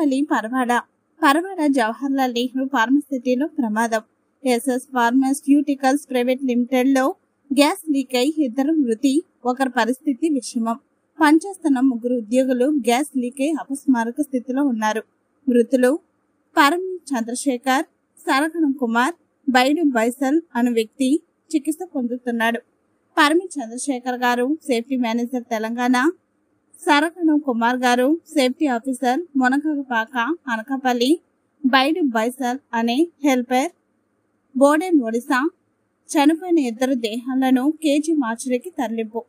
అనకాపల్లి పరవాడ జవహర్లాల్ నెహ్రూ ఫార్మసిటీలో ప్రమాదం. SS pharmaceuticals private limited లో gas leak అయి 2 మృతి, ఒకరి పరిస్థితి విషమం. పనిచేస్తున్న 3 ఉద్యోగులు గ్యాస్ లీక్ అయి అపస్మారక స్థితిలో ఉన్నారు. మృతులు పరమి చంద్రశేఖర్, సరగణం కుమార్, బైడు బైసల్ అనే వ్యక్తి చికిత్స పొందుతున్నాడు. పరమి చంద్రశేఖర్ గారు సేఫ్టీ మేనేజర్ తెలంగాణ, సరగణం కుమార్ గారు safety officer Munagapaka Anakapalli, Baidu buy sell అనే హెల్పర్ బోడెన్ ఒడిశా. చనిపోయిన 2 దేహాలను కేజీ మార్చురీకి తరలింపు.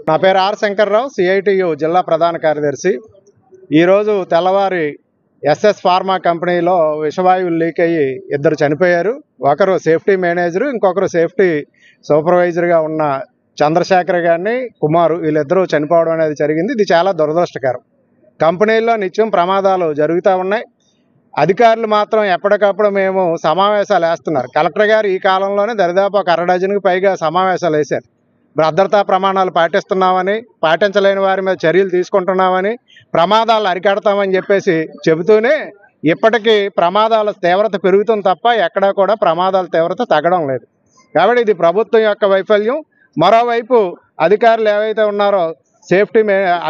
నా పేరు ఆర్ శంకర్రావు, సిఐటియు జిల్లా ప్రధాన కార్యదర్శి. ఈరోజు తెల్లవారి ఎస్ఎస్ ఫార్మా కంపెనీలో విషవాయువులు లీక్ అయ్యి 2 చనిపోయారు. ఒకరు సేఫ్టీ మేనేజరు, ఇంకొకరు సేఫ్టీ సూపర్వైజర్గా ఉన్న చంద్రశేఖర్ గారిని కుమారు, వీళ్ళిద్దరూ చనిపోవడం అనేది జరిగింది. ఇది చాలా దురదృష్టకరం. కంపెనీల్లో నిత్యం ప్రమాదాలు జరుగుతూ ఉన్నాయి. అధికారులు మాత్రం ఎప్పటికప్పుడు మేము సమావేశాలు వేస్తున్నారు. కలెక్టర్ గారు ఈ కాలంలోనే దరిదాపు ఒక 1/2 డజన్కి పైగా సమావేశాలు వేశారు. భద్రతా ప్రమాణాలు పాటిస్తున్నామని, పాటించలేని వారి మీద చర్యలు తీసుకుంటున్నామని, ప్రమాదాలు అరికడతామని చెప్పేసి చెబుతూనే ఇప్పటికీ ప్రమాదాల తీవ్రత పెరుగుతుంది తప్ప ఎక్కడా కూడా ప్రమాదాల తీవ్రత తగ్గడం లేదు. కాబట్టి ఇది ప్రభుత్వం యొక్క వైఫల్యం. మరోవైపు అధికారులు ఏవైతే ఉన్నారో సేఫ్టీ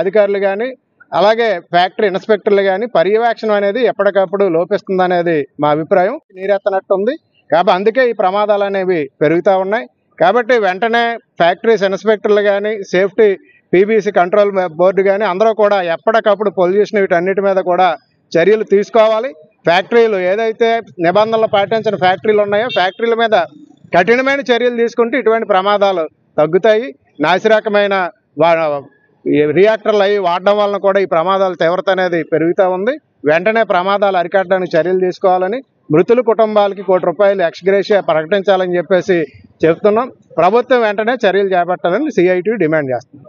అధికారులు కానీ అలాగే ఫ్యాక్టరీ ఇన్స్పెక్టర్లు కానీ పర్యవేక్షణ అనేది ఎప్పటికప్పుడు లోపిస్తుందనేది మా అభిప్రాయం. నీరెత్తనట్టుంది. కాబట్టి అందుకే ఈ ప్రమాదాలు అనేవి పెరుగుతూ ఉన్నాయి. కాబట్టి వెంటనే ఫ్యాక్టరీస్ ఇన్స్పెక్టర్లు కానీ సేఫ్టీ పీబీసీ కంట్రోల్ బోర్డు కానీ అందరూ కూడా ఎప్పటికప్పుడు పొల్యూషన్ వీటన్నిటి మీద కూడా చర్యలు తీసుకోవాలి. ఫ్యాక్టరీలు ఏదైతే నిబంధనలు పాటించిన ఫ్యాక్టరీలు ఉన్నాయో ఫ్యాక్టరీల మీద కఠినమైన చర్యలు తీసుకుంటే ఇటువంటి ప్రమాదాలు తగ్గుతాయి. నాసిరకమైన రియాక్టర్లు అవి వాడడం వలన కూడా ఈ ప్రమాదాల తీవ్రత అనేది పెరుగుతూ ఉంది. వెంటనే ప్రమాదాలు అరికట్టడానికి చర్యలు తీసుకోవాలని, మృతుల కుటుంబాలకి ₹1 ఎక్స్ గ్రేషియా ప్రకటించాలని చెప్పేసి చెప్తున్నాం. ప్రభుత్వం వెంటనే చర్యలు చేపట్టాలని సిఐటి డిమాండ్ చేస్తుంది.